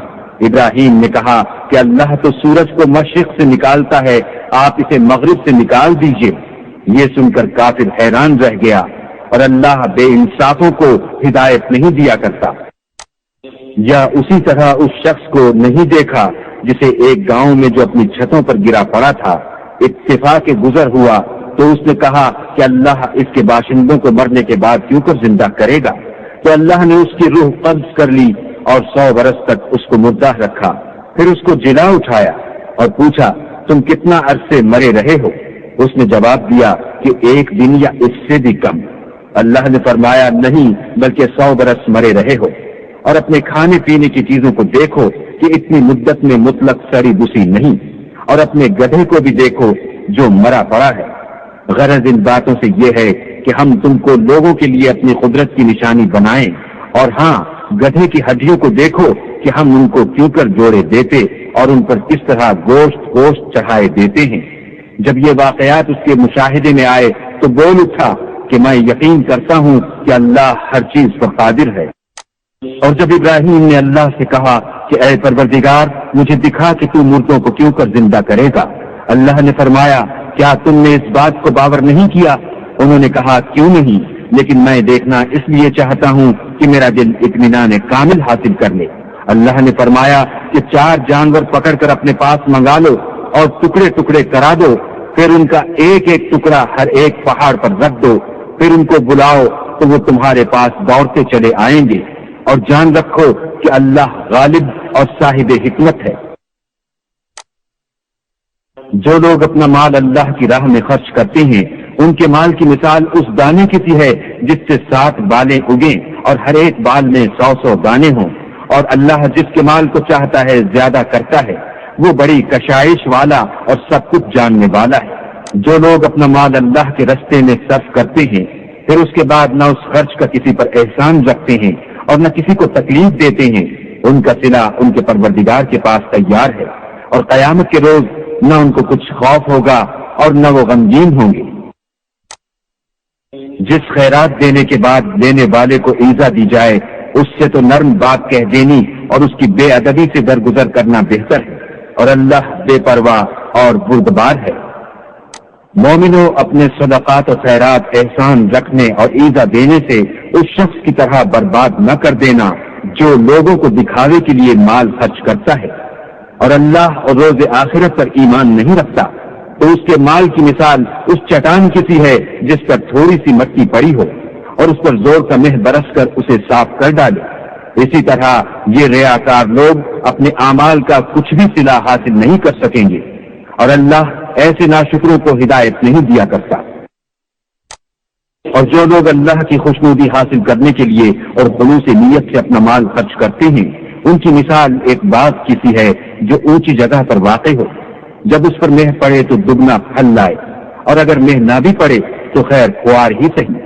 ابراہیم نے کہا کہ اللہ تو سورج کو مشرق سے نکالتا ہے، آپ اسے مغرب سے نکال دیجئے۔ یہ سن کر کافر حیران رہ گیا، اور اللہ بے انصافوں کو ہدایت نہیں دیا کرتا۔ یا اسی طرح اس شخص کو نہیں دیکھا جسے ایک گاؤں میں جو اپنی چھتوں پر گرا پڑا تھا، اتفاق گزر ہوا تو اس نے کہا کہ اللہ اس کے باشندوں کو مرنے کے بعد کیوں کر زندہ کرے گا؟ تو اللہ نے اس کی روح قبض کر لی اور 100 برس تک اس کو مردہ رکھا، پھر اس کو جلا اٹھایا اور پوچھا تم کتنا عرصے مرے رہے ہو؟ اس نے جواب دیا کہ 1 دن یا اس سے بھی کم۔ اللہ نے فرمایا نہیں بلکہ 100 برس مرے رہے ہو، اور اپنے کھانے پینے کی چیزوں کو دیکھو کہ اتنی مدت میں مطلق سڑی بسی نہیں، اور اپنے گدھے کو بھی دیکھو جو مرا پڑا ہے۔ غرض ان باتوں سے یہ ہے کہ ہم تم کو لوگوں کے لیے اپنی قدرت کی نشانی بنائیں، اور ہاں گدھے کی ہڈیوں کو دیکھو کہ ہم ان کو کیوں کر جوڑے دیتے اور ان پر کس طرح گوشت چڑھائے دیتے ہیں۔ جب یہ واقعات اس کے مشاہدے میں آئے تو بول اٹھا کہ میں یقین کرتا ہوں کہ اللہ ہر چیز پر قادر ہے۔ اور جب ابراہیم نے اللہ سے کہا کہ اے پروردگار مجھے دکھا کہ تو مردوں کو کیوں کر زندہ کرے گا، اللہ نے فرمایا کیا تم نے اس بات کو باور نہیں کیا؟ انہوں نے کہا کیوں نہیں، لیکن میں دیکھنا اس لیے چاہتا ہوں کہ میرا دل اطمینان کامل حاصل کر لے۔ اللہ نے فرمایا کہ 4 جانور پکڑ کر اپنے پاس منگا لو اور ٹکڑے ٹکڑے کرا دو، پھر ان کا ایک ایک ٹکڑا ہر ایک پہاڑ پر رکھ دو، پھر ان کو بلاؤ تو وہ تمہارے پاس دوڑتے چلے آئیں گے، اور جان رکھو کہ اللہ غالب اور صاحب حکمت ہے۔ جو لوگ اپنا مال اللہ کی راہ میں خرچ کرتے ہیں ان کے مال کی مثال اس دانے کی سی ہے جس سے 7 بالیں اگیں اور ہر ایک بال میں 100 دانے ہوں، اور اللہ جس کے مال کو چاہتا ہے زیادہ کرتا ہے، وہ بڑی کشائش والا اور سب کچھ جاننے والا ہے۔ جو لوگ اپنا مال اللہ کے رستے میں صرف کرتے ہیں پھر اس کے بعد نہ اس خرچ کا کسی پر احسان رکھتے ہیں اور نہ کسی کو تکلیف دیتے ہیں، ان کا صلہ ان کے پروردگار کے پاس تیار ہے، اور قیامت کے روز نہ ان کو کچھ خوف ہوگا اور نہ وہ غمگین ہوں گے۔ جس خیرات دینے کے بعد دینے والے کو ایذا دی جائے اس سے تو نرم بات کہہ دینی اور اس کی بے ادبی سے درگزر کرنا بہتر ہے، اور اللہ بے پرواہ اور بردبار ہے۔ مومنو، اپنے صدقات و خیرات احسان رکھنے اور ایذا دینے سے اس شخص کی طرح برباد نہ کر دینا جو لوگوں کو دکھاوے کے لیے مال خرچ کرتا ہے اور اللہ اور روز آخرت پر ایمان نہیں رکھتا، تو اس کے مال کی مثال اس چٹان کی سی ہے جس پر تھوڑی سی مٹی پڑی ہو اور اس پر زور کا مہ برس کر اسے صاف کر ڈالے۔ اسی طرح یہ ریاکار لوگ اپنے اعمال کا کچھ بھی صلہ حاصل نہیں کر سکیں گے، اور اللہ ایسے ناشکروں کو ہدایت نہیں دیا کرتا۔ اور جو لوگ اللہ کی خوشنودی حاصل کرنے کے لیے اور خلوص نیت سے اپنا مال خرچ کرتے ہیں ان کی مثال ایک باغ کی سی ہے جو اونچی جگہ پر واقع ہو، جب اس پر مہ پڑے تو دگنا پھل لائے، اور اگر مہ نہ بھی پڑے تو خیر خوار ہی صحیح،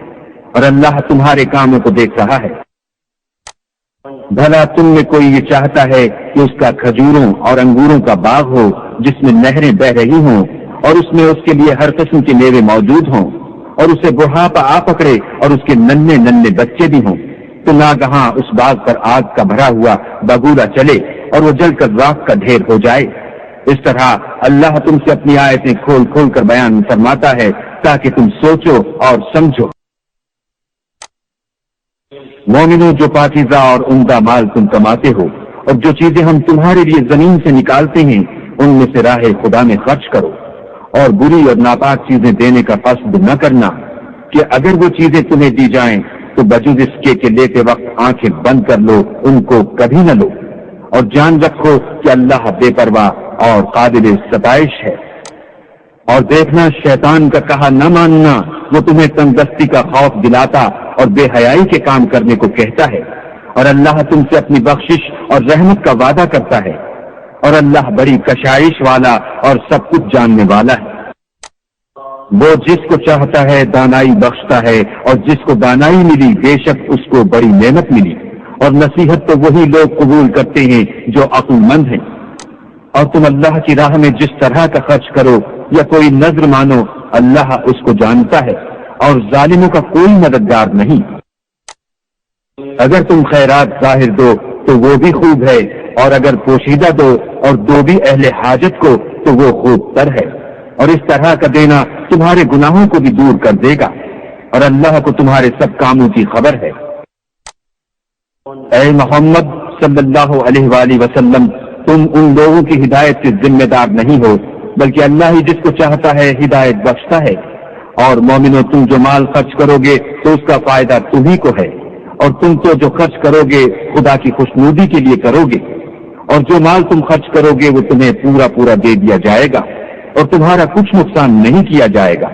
اور اللہ تمہارے کاموں کو دیکھ رہا ہے۔ بھلا تم میں کوئی یہ چاہتا ہے کہ اس کا کھجوروں اور انگوروں کا باغ ہو جس میں نہریں بہ رہی ہوں اور اس میں اس کے لیے ہر قسم کے میوے موجود ہوں، اور اسے بڑھاپا آ پکڑے اور اس کے ننھے ننھے بچے بھی ہوں، تو ناگہاں اس باغ پر آگ کا بھرا ہوا بگولا چلے اور وہ جل کر راکھ کا ڈھیر ہو جائے۔ اس طرح اللہ تم سے اپنی آیتیں کھول کھول کر بیان فرماتا ہے تاکہ تم سوچو اور سمجھو۔ مومنوں، جو پاکیزہ اور عمدہ مال تم کماتے ہو اور جو چیزیں ہم تمہارے لیے زمین سے نکالتے ہیں ان میں سے راہ خدا میں خرچ کرو، اور بری اور ناپاک چیزیں دینے کا قصد نہ کرنا کہ اگر وہ چیزیں تمہیں دی جائیں تو بجز اس کے لیتے وقت آنکھیں بند کر لو، ان کو کبھی نہ لو، اور جان رکھو کہ اللہ بے پرواہ اور قابل ستائش ہے۔ اور دیکھنا، شیطان کا کہا نہ ماننا وہ تمہیں تنگدستی کا خوف دلاتا اور بے حیائی کے کام کرنے کو کہتا ہے، اور اللہ تم سے اپنی بخشش اور رحمت کا وعدہ کرتا ہے، اور اللہ بڑی کشائش والا اور سب کچھ جاننے والا ہے۔ وہ جس کو چاہتا ہے دانائی بخشتا ہے، اور جس کو دانائی ملی بے شک اس کو بڑی نعمت ملی، اور نصیحت تو وہی لوگ قبول کرتے ہیں جو عقل مند ہیں۔ اور تم اللہ کی راہ میں جس طرح کا خرچ کرو یا کوئی نذر مانو، اللہ اس کو جانتا ہے اور ظالموں کا کوئی مددگار نہیں۔ اگر تم خیرات ظاہر دو تو وہ بھی خوب ہے، اور اگر پوشیدہ دو اور دو بھی اہل حاجت کو تو وہ خوب تر ہے، اور اس طرح کا دینا تمہارے گناہوں کو بھی دور کر دے گا، اور اللہ کو تمہارے سب کاموں کی خبر ہے۔ اے محمد صلی اللہ علیہ وآلہ وسلم، تم ان لوگوں کی ہدایت سے ذمہ دار نہیں ہو بلکہ اللہ ہی جس کو چاہتا ہے ہدایت بخشتا ہے۔ اور مومنو، تم جو مال خرچ کرو گے تو اس کا فائدہ تمہیں کو ہے، اور تم تو جو خرچ کرو گے خدا کی خوشنودی کے لیے کرو گے، اور جو مال تم خرچ کرو گے وہ تمہیں پورا پورا دے دیا جائے گا اور تمہارا کچھ نقصان نہیں کیا جائے گا۔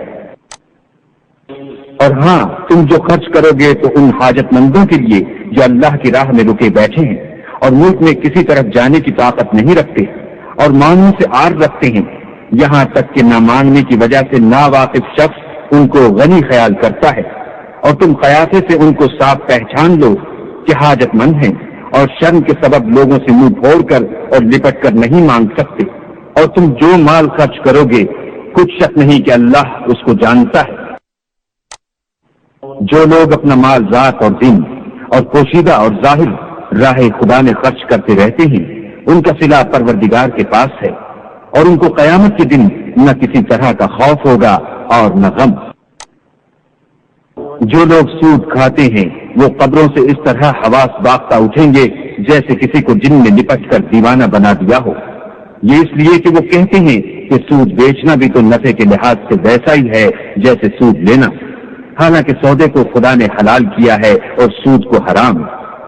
اور ہاں، تم جو خرچ کرو گے تو ان حاجت مندوں کے لیے جو اللہ کی راہ میں رکے بیٹھے ہیں اور ملک میں کسی طرف جانے کی طاقت نہیں رکھتے اور مانگنے سے آر رکھتے ہیں، یہاں تک کہ نہ مانگنے کی وجہ سے ناواقف شخص ان کو غنی خیال کرتا ہے، اور تم قیافے سے ان کو صاف پہچان لو کہ حاجت مند ہیں اور شرم کے سبب لوگوں سے منہ پھوڑ کر اور لپٹ کر نہیں مانگ سکتے۔ اور تم جو مال خرچ کرو گے کچھ شک نہیں کہ اللہ اس کو جانتا ہے۔ جو لوگ اپنا مال ذات اور دین اور پوشیدہ اور ظاہر راہ خدا میں خرچ کرتے رہتے ہیں ان کا صلہ پروردگار کے پاس ہے، اور ان کو قیامت کے دن نہ کسی طرح کا خوف ہوگا اور نہ غم۔ جو لوگ سود کھاتے ہیں وہ قبروں سے اس طرح حواس باختہ اٹھیں گے جیسے کسی کو جن نے لپٹ کر دیوانہ بنا دیا ہو، یہ اس لیے کہ وہ کہتے ہیں کہ سود بیچنا بھی تو نفع کے لحاظ سے ویسا ہی ہے جیسے سود لینا، حالانکہ سودے کو خدا نے حلال کیا ہے اور سود کو حرام۔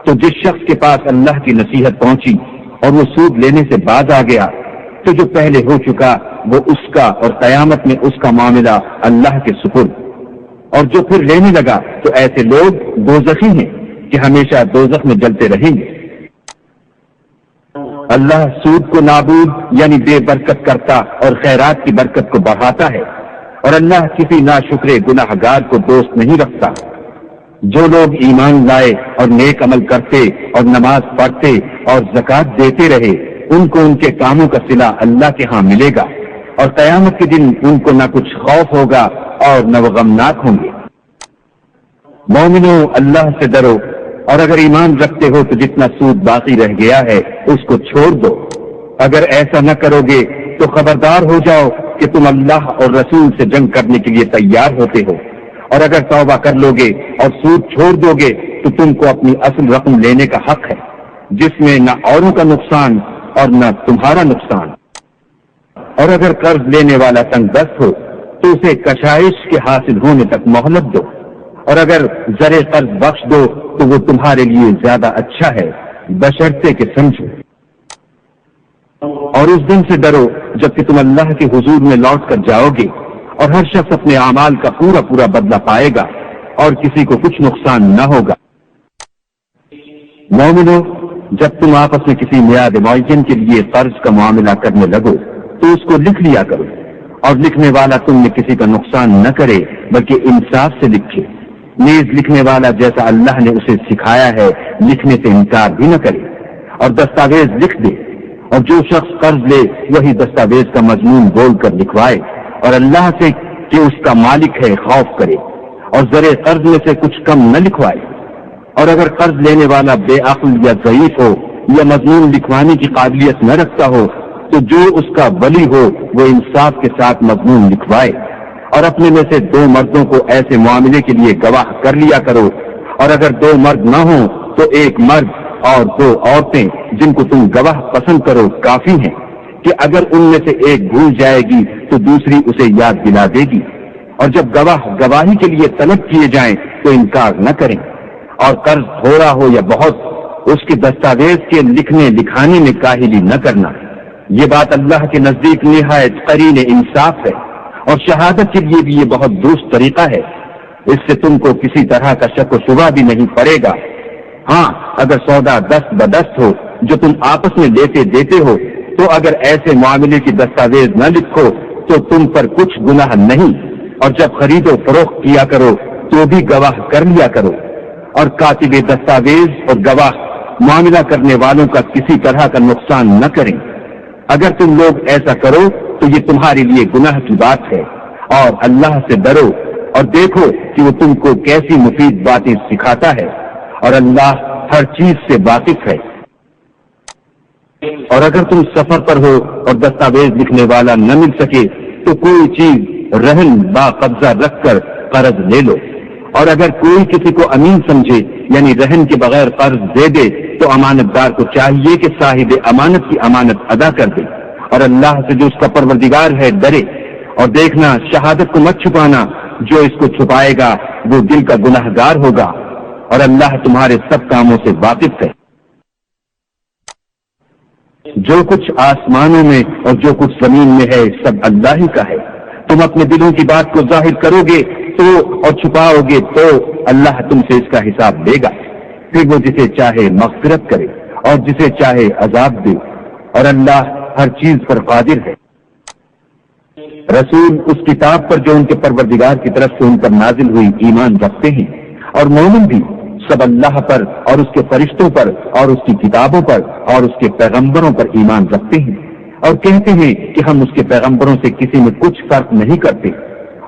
تو جس شخص کے پاس اللہ کی نصیحت پہنچی اور وہ سود لینے سے باز آ گیا تو جو پہلے ہو چکا وہ اس کا اور قیامت میں اس کا معاملہ اللہ کے سپرد۔ اور جو پھر لینے لگا تو ایسے لوگ دوزخی ہیں کہ ہمیشہ دوزخ میں جلتے رہیں گے۔ اللہ سود کو نابود یعنی بے برکت کرتا اور خیرات کی برکت کو بڑھاتا ہے، اور اللہ کسی ناشکرے گناہ گار کو دوست نہیں رکھتا۔ جو لوگ ایمان لائے اور نیک عمل کرتے اور نماز پڑھتے اور زکوٰۃ دیتے رہے، ان کو ان کے کاموں کا صلہ اللہ کے ہاں ملے گا، اور قیامت کے دن ان کو نہ کچھ خوف ہوگا اور نہ وہ غمناک ہوں گے۔ مومنو، اللہ سے ڈرو، اور اگر ایمان رکھتے ہو تو جتنا سود باقی رہ گیا ہے اس کو چھوڑ دو۔ اگر ایسا نہ کرو گے تو خبردار ہو جاؤ کہ تم اللہ اور رسول سے جنگ کرنے کے لیے تیار ہوتے ہو، اور اگر توبہ کر لو گے اور سود چھوڑ دو گے تو تم کو اپنی اصل رقم لینے کا حق ہے، جس میں نہ اوروں کا نقصان اور نہ تمہارا نقصان۔ اور اگر قرض لینے والا تنگ دست ہو تو اسے کشائش کے حاصل ہونے تک مہلت دو، اور اگر زر قرض بخش دو تو وہ تمہارے لیے زیادہ اچھا ہے، بشرطے کہ سمجھو۔ اور اس دن سے ڈرو جبکہ تم اللہ کے حضور میں لوٹ کر جاؤ گے، اور ہر شخص اپنے اعمال کا پورا پورا بدلہ پائے گا، اور کسی کو کچھ نقصان نہ ہوگا۔ مومنو، جب تم آپس میں کسی میعاد معین کے لیے قرض کا معاملہ کرنے لگو تو اس کو لکھ لیا کرو، اور لکھنے والا تم میں کسی کا نقصان نہ کرے بلکہ انصاف سے لکھے۔ نیز لکھنے والا جیسا اللہ نے اسے سکھایا ہے لکھنے سے انکار بھی نہ کرے، اور دستاویز لکھ دے، اور جو شخص قرض لے وہی دستاویز کا مضمون بول کر لکھوائے، اور اللہ سے کہ اس کا مالک ہے خوف کرے، اور زر قرض میں سے کچھ کم نہ لکھوائے۔ اور اگر قرض لینے والا بے عقل یا ضعیف ہو یا مضمون لکھوانے کی قابلیت نہ رکھتا ہو تو جو اس کا ولی ہو وہ انصاف کے ساتھ مضمون لکھوائے، اور اپنے میں سے 2 مردوں کو ایسے معاملے کے لیے گواہ کر لیا کرو، اور اگر 2 مرد نہ ہوں تو 1 مرد اور 2 عورتیں جن کو تم گواہ پسند کرو کافی ہیں، کہ اگر ان میں سے ایک بھول جائے گی تو دوسری اسے یاد دلا دے گی۔ اور جب گواہ گواہی کے لیے طلب کیے جائیں تو انکار نہ کریں، اور قرض تھوڑا ہو یا بہت اس کے دستاویز کے لکھنے لکھانے میں کاہلی نہ کرنا۔ یہ بات اللہ کے نزدیک نہایت قرین انصاف ہے، اور شہادت کے لیے بھی یہ بہت درست طریقہ ہے، اس سے تم کو کسی طرح کا شک و شبہ بھی نہیں پڑے گا۔ ہاں، اگر سودا دست بدست ہو جو تم آپس میں لیتے دیتے ہو تو اگر ایسے معاملے کی دستاویز نہ لکھو تو تم پر کچھ گناہ نہیں، اور جب خرید و فروخت کیا کرو تو بھی گواہ کر لیا کرو، اور کاتب دستاویز اور گواہ معاملہ کرنے والوں کا کسی طرح کا نقصان نہ کریں۔ اگر تم لوگ ایسا کرو تو یہ تمہارے لیے گناہ کی بات ہے، اور اللہ سے ڈرو اور دیکھو کہ وہ تم کو کیسی مفید باتیں سکھاتا ہے، اور اللہ ہر چیز سے واقف ہے۔ اور اگر تم سفر پر ہو اور دستاویز لکھنے والا نہ مل سکے تو کوئی چیز رہن با قبضہ رکھ کر قرض لے لو، اور اگر کوئی کسی کو امین سمجھے یعنی رہن کے بغیر قرض دے دے تو امانت دار کو چاہیے کہ صاحب امانت کی امانت ادا کر دے، اور اللہ سے جو اس کا پروردگار ہے ڈرے، اور دیکھنا شہادت کو مت چھپانا، جو اس کو چھپائے گا وہ دل کا گناہگار ہوگا، اور اللہ تمہارے سب کاموں سے واقف ہے۔ جو کچھ آسمانوں میں اور جو کچھ زمین میں ہے سب اللہ ہی کا ہے۔ تم اپنے دلوں کی بات کو ظاہر کرو گے تو اور چھپاؤ گے تو اللہ تم سے اس کا حساب لے گا، پھر وہ جسے چاہے مغفرت کرے اور جسے چاہے عذاب دے، اور اللہ ہر چیز پر قادر ہے۔ رسول اس کتاب پر جو ان کے پروردگار کی طرف سے ان پر نازل ہوئی ایمان رکھتے ہیں، اور مومن بھی سب اللہ پر اور اس کے فرشتوں پر اور اس کی کتابوں پر اور اس کے پیغمبروں پر ایمان رکھتے ہیں، اور کہتے ہیں کہ ہم اس کے پیغمبروں سے کسی میں کچھ فرق نہیں کرتے،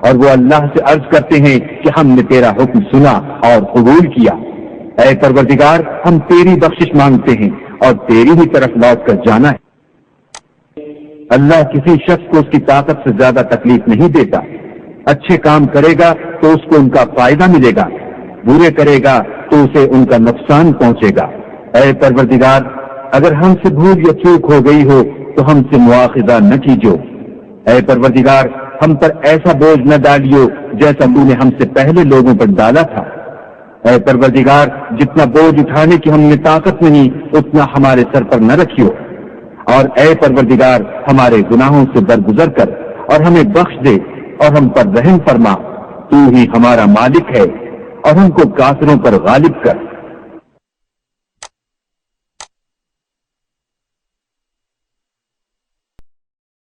اور وہ اللہ سے عرض کرتے ہیں کہ ہم نے تیرا حکم سنا اور قبول کیا۔ اے پروردگار، ہم تیری بخشش مانگتے ہیں اور تیری ہی طرف لوٹ کر جانا ہے۔ اللہ کسی شخص کو اس کی طاقت سے زیادہ تکلیف نہیں دیتا، اچھے کام کرے گا تو اس کو ان کا فائدہ ملے گا، برے کرے گا تو اسے ان کا نقصان پہنچے گا۔ اے پروردگار، اگر ہم سے بھول یا چوک ہو گئی ہو تو ہم سے مواخذہ نہ کیجو۔ اے پروردگار، ہم پر ایسا بوجھ نہ ڈالیو جیسا تو نے ہم سے پہلے لوگوں پر ڈالا تھا۔ اے پروردگار، جتنا بوجھ اٹھانے کی ہم نے طاقت نہیں اتنا ہمارے سر پر نہ رکھیو، اور اے پروردگار ہمارے گناہوں سے درگزر کر اور ہمیں بخش دے اور ہم پر رحم فرما، تو ہی ہمارا مالک ہے اور ہم کو کافروں پر غالب کر۔